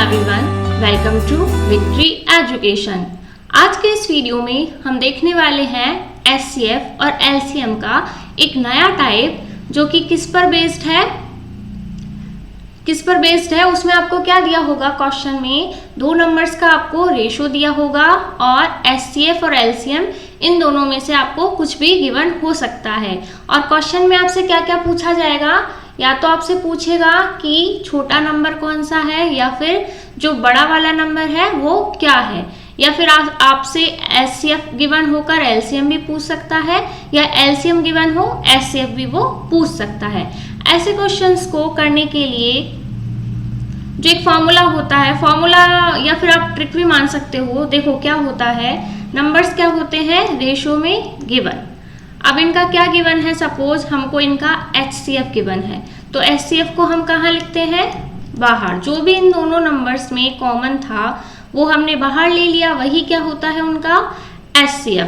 Everyone, welcome to Victory Education. आज के इस वीडियो में हम देखने वाले हैं एचसीएफ और एलसीएम का एक नया टाइप जो कि किस पर बेस्ड है। उसमें आपको क्या दिया होगा, क्वेश्चन में दो नंबर्स का आपको रेशो दिया होगा और एचसीएफ और एलसीएम इन दोनों में से आपको कुछ भी गिवन हो सकता है। और क्वेश्चन में आपसे क्या क्या पूछा जाएगा, या तो आपसे पूछेगा कि छोटा नंबर कौन सा है, या फिर जो बड़ा वाला नंबर है वो क्या है, या फिर आपसे एचसीएफ गिवन होकर एलसीएम भी पूछ सकता है, या एलसीएम गिवन हो एचसीएफ भी वो पूछ सकता है। ऐसे क्वेश्चंस को करने के लिए जो एक फॉर्मूला होता है, फॉर्मूला या फिर आप ट्रिक भी मान सकते हो। देखो क्या होता है, नंबर्स क्या होते हैं रेशो में गिवन। अब इनका क्या गिवन है, सपोज हमको इनका एचसीएफ गिवन है, तो एचसीएफ को हम कहाँ लिखते हैं, बाहर। जो भी इन दोनों नंबर्स में कॉमन था वो हमने बाहर ले लिया, वही क्या होता है उनका एचसीएफ।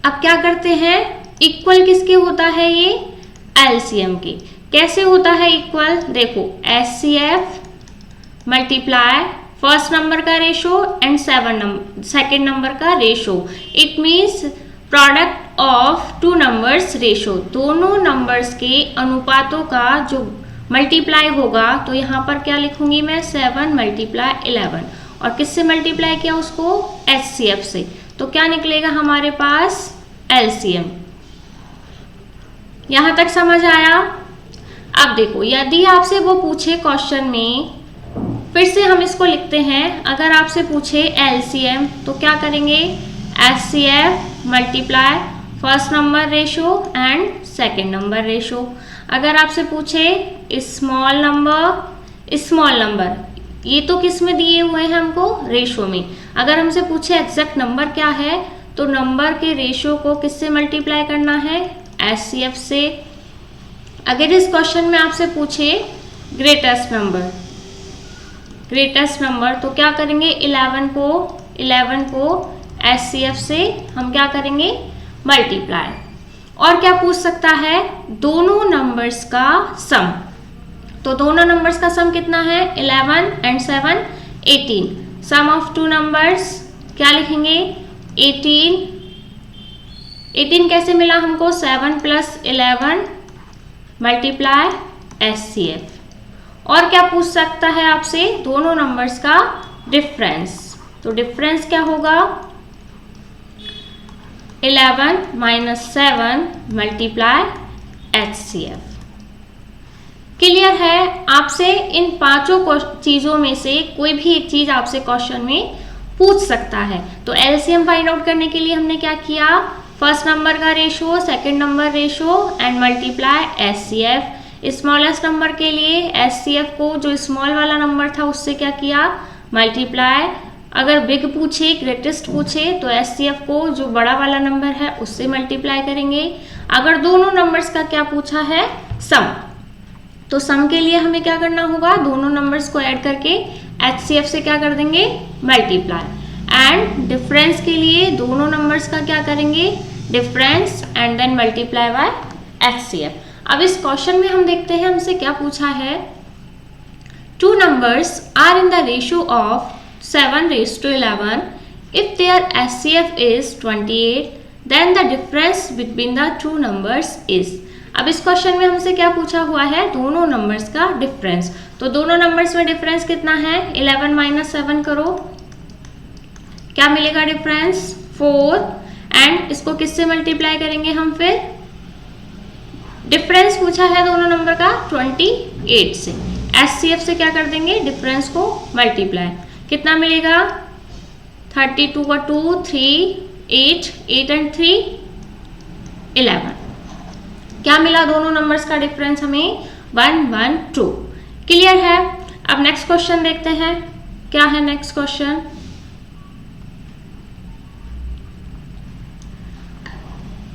अब क्या करते हैं, इक्वल किसके होता है, ये एलसीएम के। कैसे होता है इक्वल, देखो एचसीएफ मल्टीप्लाई फर्स्ट नंबर का रेशो एंड सेकेंड नंबर का ratio. It means product of two numbers ratio. दोनों नंबर्स के अनुपातों का जो मल्टीप्लाई होगा, तो यहाँ पर क्या लिखूंगी मैं, 7 × 11। और किससे मल्टीप्लाई किया उसको, एचसीएफ से, तो क्या निकलेगा हमारे पास एलसीएम। यहाँ तक समझ आया। अब देखो, यदि आपसे वो पूछे क्वेश्चन में, फिर से हम इसको लिखते हैं। अगर आपसे पूछे एलसीएम तो क्या करेंगे, HCF multiply first number ratio and second number ratio. अगर आपसे पूछे स्मॉल नंबर, ये तो किस में दिए हुए हैं हमको, रेशो में। अगर हमसे पूछे एग्जैक्ट नंबर क्या है, तो नंबर के रेशो को किससे मल्टीप्लाई करना है, एचसीएफ से। अगर इस क्वेश्चन में आपसे पूछे ग्रेटेस्ट नंबर, तो क्या करेंगे, 11 को एचसीएफ से हम क्या करेंगे, मल्टीप्लाई। और क्या पूछ सकता है, दोनों नंबर्स का सम। तो दोनों नंबर्स का सम कितना है, 11 and 7 18। Sum of two numbers क्या लिखेंगे, 18 कैसे मिला हमको, 7 + 11 मल्टीप्लाई एचसीएफ। और क्या पूछ सकता है आपसे, दोनों नंबर्स का डिफरेंस। तो डिफरेंस क्या होगा, 11 - 7 मल्टीप्लाई एचसीएफ। क्लियर है। आपसे इन पांचों चीजों में से कोई भी एक चीज आपसे क्वेश्चन में पूछ सकता है। तो एलसीएम फाइंड आउट करने के लिए हमने क्या किया, फर्स्ट नंबर का ratio, second number ratio and multiply HCF. Smallest number के लिए एचसीएफ को जो स्मॉल वाला नंबर था उससे क्या किया, मल्टीप्लाई। अगर बिग पूछे, ग्रेटेस्ट पूछे, तो एचसीएफ को जो बड़ा वाला नंबर है उससे मल्टीप्लाई करेंगे। अगर दोनों नंबर्स का क्या पूछा है, सम, तो सम के लिए हमें क्या करना होगा, दोनों नंबर्स को ऐड करके एचसीएफ से क्या कर देंगे, मल्टीप्लाई। एंड डिफरेंस के लिए दोनों नंबर्स का क्या करेंगे, difference and then multiply by HCF. अब इस क्वेश्चन में हम देखते हैं हमसे क्या पूछा है, two numbers are in the ratio of 7:11. If their HCF is 28, then the difference between the two numbers is. अब इस क्वेश्चन में हमसे क्या पूछा हुआ है, दोनों नंबर्स का डिफरेंस। तो दोनों नंबर्स में डिफरेंस कितना है, 11 - 7 करो, क्या मिलेगा डिफरेंस, 4। एंड इसको किससे मल्टीप्लाई करेंगे हम, फिर डिफरेंस पूछा है दोनों नंबर का 28 से, एचसीएफ से क्या कर देंगे, डिफरेंस को मल्टीप्लाई। कितना मिलेगा, 32 का 2 3 8 8 एंड 3 11। क्या मिला, दोनों नंबर्स का डिफरेंस हमें 1 1 2। क्लियर है। अब नेक्स्ट क्वेश्चन देखते हैं, क्या है next question,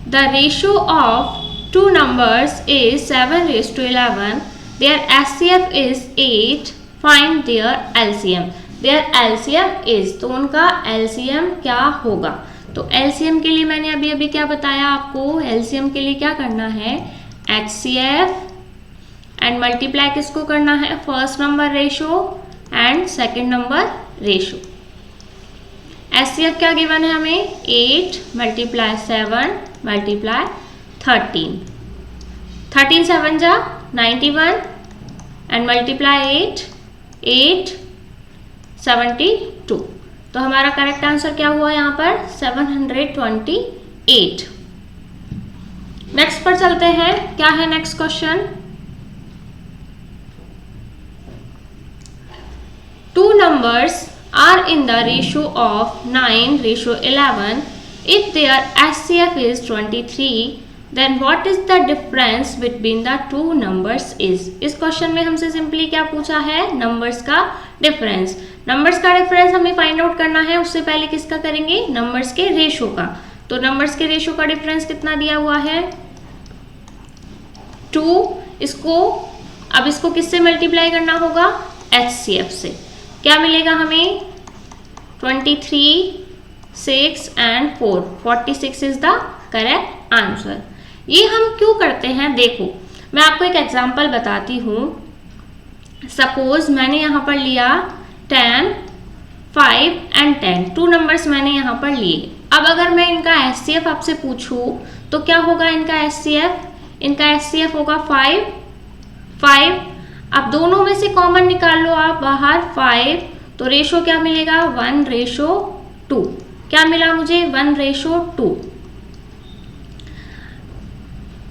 the ratio of two numbers is 7:11, their HCF is 8, find their LCM. Their LCM is, तो उनका एलसीएम क्या होगा। तो एलसीएम के लिए मैंने अभी क्या बताया आपको, एलसीएम के लिए क्या करना है, एचसीएफ एंड मल्टीप्लाई किसको करना है, first number ratio and second number ratio. HCF क्या गिवन है हमें, 8 मल्टीप्लाई 7 मल्टीप्लाई 13, 13 7 जा 91 एंड मल्टीप्लाई 8 8 72। तो हमारा करेक्ट आंसर क्या हुआ यहाँ पर 728। नेक्स्ट पर चलते हैं, क्या है next question. 2 numbers are in the ratio of 9:11. If their HCF is 23, then what is the difference between the two numbers is? इस क्वेश्चन में हमसे सिंपली क्या पूछा है, नंबर्स का डिफरेंस। नंबर्स का डिफरेंस हमें फाइंड आउट करना है, उससे पहले किसका करेंगे, नंबर्स के रेशो का। तो नंबर्स के रेशो का डिफरेंस कितना दिया हुआ है 2। अब इसको किससे मल्टीप्लाई करना होगा, HCF से। क्या मिलेगा हमें 23, 6 and 4, 46 is the correct answer. ये हम क्यों करते हैं, देखो मैं आपको एक एग्जांपल बताती हूँ। सपोज मैंने यहाँ पर लिया 10, 5 एंड 10, 2 नंबर्स मैंने यहाँ पर लिए। अब अगर मैं इनका HCF आपसे पूछूं तो क्या होगा इनका HCF, इनका HCF होगा 5 5। अब दोनों में से कॉमन निकाल लो आप बाहर 5, तो रेशो क्या मिलेगा 1:2। क्या मिला मुझे 1:2।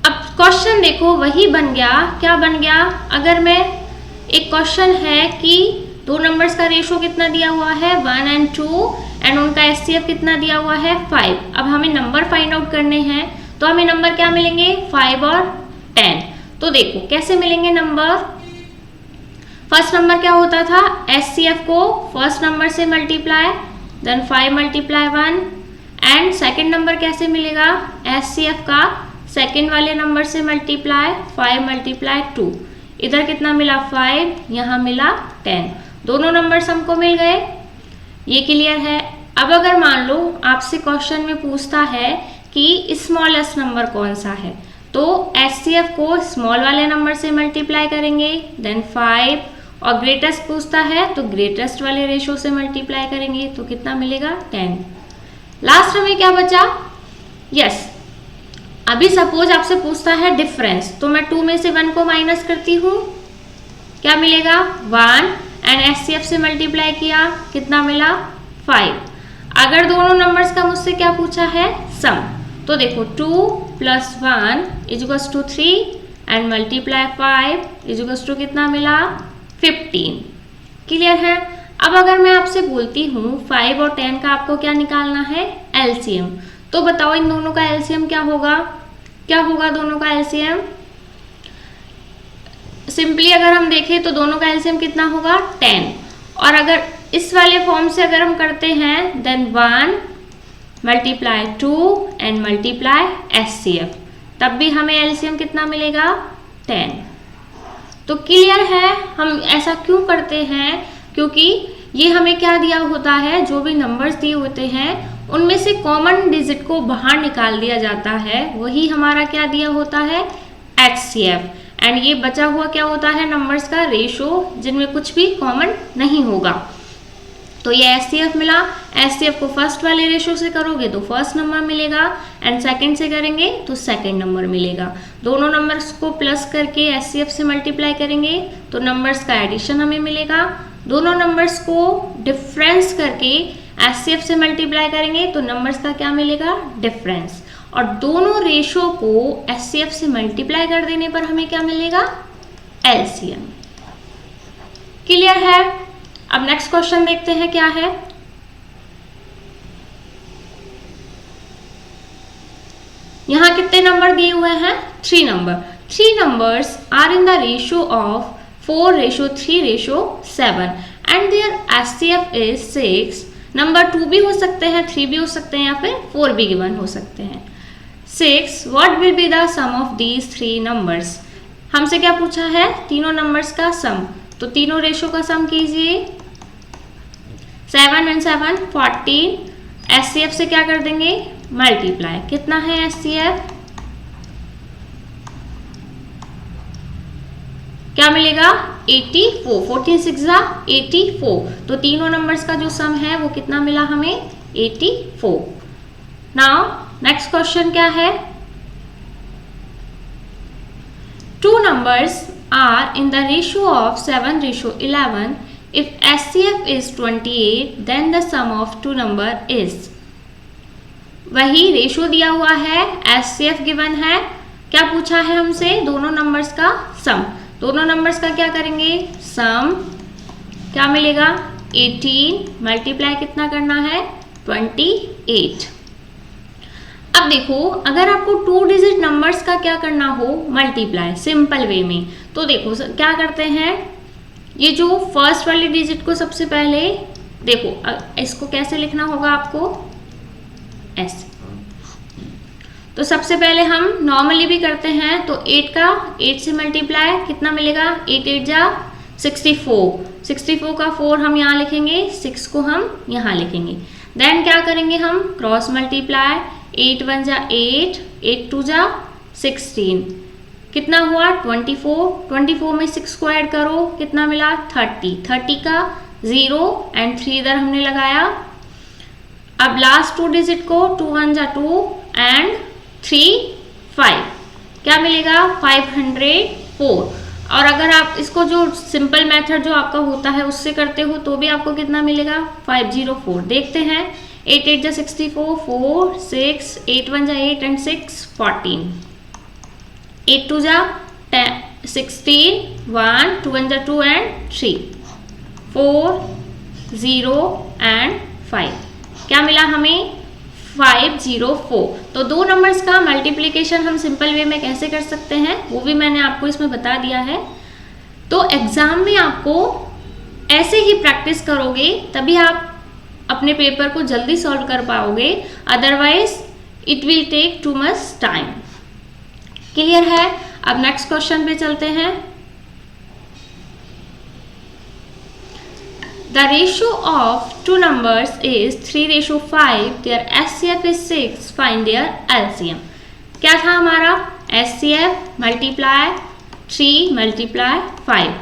अब क्वेश्चन देखो वही बन गया, क्या बन गया, अगर मैं एक क्वेश्चन है कि 2 नंबर्स का रेशो कितना दिया हुआ है 1 और 2 एंड उनका HCF कितना दिया हुआ है 5। अब हमें नंबर फाइंड आउट करने हैं, तो हमें नंबर क्या मिलेंगे 5 और 10। तो देखो कैसे मिलेंगे नंबर। फर्स्ट नंबर क्या होता था, HCF को फर्स्ट नंबर से multiply, then 5 multiply 1 and second number कैसे मिलेगा, HCF का सेकेंड वाले नंबर से मल्टीप्लाई 5 मल्टीप्लाई 2। इधर कितना मिला 5, यहाँ मिला 10, दोनों नंबर्स हमको मिल गए। ये क्लियर है। अब अगर मान लो आपसे क्वेश्चन में पूछता है कि स्मॉलेस्ट नंबर कौन सा है, तो HCF को स्मॉल वाले नंबर से मल्टीप्लाई करेंगे, देन 5, और ग्रेटेस्ट पूछता है तो ग्रेटेस्ट वाले रेशो से मल्टीप्लाई करेंगे, तो कितना मिलेगा 10। लास्ट हमें क्या बचा, यस अभी सपोज आपसे पूछता है डिफरेंस, तो मैं 2 में से 1 को माइनस करती हूँ, क्या मिलेगा 1 एंड HCF से मल्टीप्लाई किया, कितना मिला 5। अगर दोनों नंबर्स का मुझसे क्या पूछा है सम, तो देखो 2 + 1 = 3 एंड मल्टीप्लाई 5 = कितना मिला 15। क्लियर है। अब अगर मैं आपसे बोलती हूँ 5 और 10 का आपको क्या निकालना है LCM, तो बताओ इन दोनों का LCM क्या होगा, क्या होगा दोनों का LCM। सिंपली अगर हम देखें तो दोनों का LCM कितना होगा 10, और अगर इस वाले फॉर्म से अगर हम करते हैं then 1 multiply 2 and multiply HCF, तब भी हमें LCM कितना मिलेगा 10। तो क्लियर है हम ऐसा क्यों करते हैं, क्योंकि ये हमें क्या दिया होता है, जो भी नंबर्स दिए होते हैं उनमें से कॉमन डिजिट को बाहर निकाल दिया जाता है, वही हमारा क्या दिया होता है HCF, एंड ये बचा हुआ क्या होता है नंबर्स का रेशो, जिनमें कुछ भी कॉमन नहीं होगा। तो ये HCF मिला, HCF को फर्स्ट वाले रेशो से करोगे तो फर्स्ट नंबर मिलेगा एंड सेकंड से करेंगे तो सेकंड नंबर मिलेगा। दोनों नंबर्स को प्लस करके HCF से मल्टीप्लाई करेंगे तो नंबर्स का एडिशन हमें मिलेगा। दोनों नंबर्स को डिफरेंस करके HCF से मल्टीप्लाई करेंगे तो नंबर्स का क्या मिलेगा डिफरेंस, और दोनों रेशो को HCF से मल्टीप्लाई कर देने पर हमें क्या मिलेगा LCM। क्लियर है। अब नेक्स्ट क्वेश्चन देखते हैं क्या है। यहां कितने नंबर दिए हुए हैं 3 number. 3 numbers are in the ratio of 4:3:7 and their HCF is 6। Number 2 भी हो सकते हैं, 3 भी हो सकते हैं, या फिर 4 भी गिवन हो सकते हैं। 6 what will be the sum of these 3 numbers. हमसे क्या पूछा है तीनों नंबर्स का सम, तो तीनों रेशो का सम कीजिए। 7 and 7 14, HCF से क्या कर देंगे मल्टीप्लाई, कितना है HCF क्या मिलेगा 84, 14 6 84। तो तीनों नंबर्स का जो सम है वो कितना मिला हमें 84। नाउ नेक्स्ट क्वेश्चन क्या है, two numbers are in the ratio of 7:11। If HCF is 28 then the sum of two number is. वही रेशियो दिया हुआ है, HCF गिवन है, क्या पूछा है हमसे, दोनों नंबर्स का सम। दोनों नंबर्स का क्या करेंगे, सम, क्या मिलेगा 18 मल्टीप्लाई कितना करना है 28। अब देखो अगर आपको 2 डिजिट नंबर्स का क्या करना हो मल्टीप्लाई सिंपल वे में, तो देखो क्या करते हैं, ये जो फर्स्ट वाली डिजिट को सबसे पहले देखो इसको कैसे लिखना होगा आपको, ऐसे। तो सबसे पहले हम नॉर्मली भी करते हैं, तो 8 का 8 से मल्टीप्लाई कितना मिलेगा 8 8 जा 64, 64 का 4 हम यहाँ लिखेंगे, 6 को हम यहाँ लिखेंगे। देन क्या करेंगे हम क्रॉस मल्टीप्लाई, 8 1 जा 8, 8 2 जा 16, कितना हुआ 24, 24 में 6 को ऐड करो कितना मिला 30, 30 का 0 एंड 3 इधर हमने लगाया। अब लास्ट 2 डिजिट को 2 1 जा 2 एंड 3 5, क्या मिलेगा 504। और अगर आप इसको जो सिंपल मेथड जो आपका होता है उससे करते हो तो भी आपको कितना मिलेगा 504। देखते हैं 8 8 जा 64, 4 6, 8 1 जा 8 एंड 6 14, 8 2 जा 16, 1 2 1 जा 2 एंड 3, 4 0 एंड 5, क्या मिला हमें 504। तो दो नंबर्स का मल्टीप्लिकेशन हम सिंपल वे में कैसे कर सकते हैं वो भी मैंने आपको इसमें बता दिया है। तो एग्जाम में आपको ऐसे ही प्रैक्टिस करोगे तभी आप अपने पेपर को जल्दी सॉल्व कर पाओगे, otherwise it will take too much time. Clear है? अब नेक्स्ट क्वेश्चन पे चलते हैं। The ratio of two numbers is 3:5. Their HCF is 6. Find their LCM. क्या था हमारा HCF मल्टीप्लाई 3 मल्टीप्लाई 5,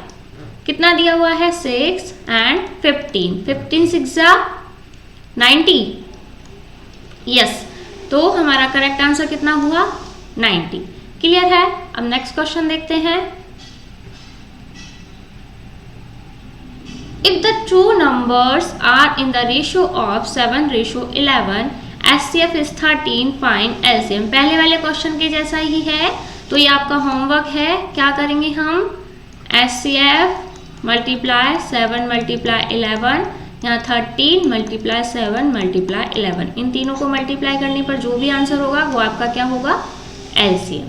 कितना दिया हुआ है 6 एंड 15, 15 6 जा 90। यस, तो हमारा करेक्ट आंसर कितना हुआ 90। क्लियर है? अब नेक्स्ट क्वेश्चन देखते हैं। If the two numbers are in the ratio of 7:11, HCF is 13, find LCM। पहले वाले क्वेश्चन के जैसा ही है, तो ये आपका होमवर्क है। क्या करेंगे हम HCF मल्टीप्लाई 7 मल्टीप्लाई 11, यहाँ 13 मल्टीप्लाई 7 मल्टीप्लाई 11, इन तीनों को मल्टीप्लाई करने पर जो भी आंसर होगा वो आपका क्या होगा LCM।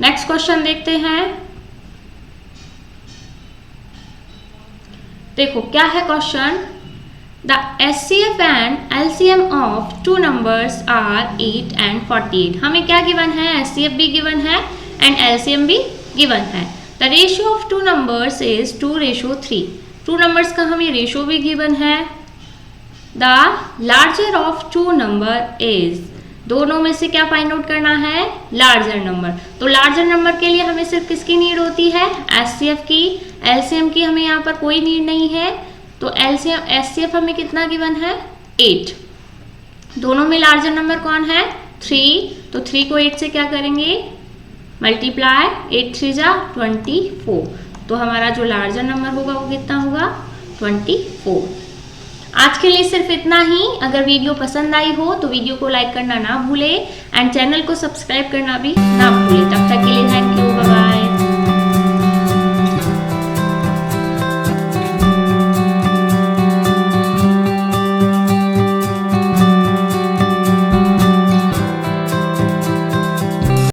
नेक्स्ट क्वेश्चन देखते हैं। देखो क्या है question, the HCF and LCM of two numbers are 8 and 48। हमें क्या गिवन है, HCF भी गिवन है एंड LCM भी गिवन है। The ratio of two numbers is 2:3। Two numbers का हमें रेशियो भी गिवन है। The larger of two number is, दोनों में से क्या फाइंड आउट करना है लार्जर नंबर। तो लार्जर नंबर के लिए हमें सिर्फ किसकी नीड होती है HCF की, LCM की हमें यहाँ पर कोई नीड नहीं है। तो LCM HCF हमें कितना गिवन है 8, दोनों में लार्जर नंबर कौन है 3, तो 3 को 8 से क्या करेंगे मल्टीप्लाई, 8 3 जा 24, तो हमारा जो लार्जर नंबर होगा वो कितना होगा 24। आज के लिए सिर्फ इतना ही। अगर वीडियो पसंद आई हो तो वीडियो को लाइक करना ना भूले एंड चैनल को सब्सक्राइब करना भी ना भूले। तब तक के लिए थैंक यू।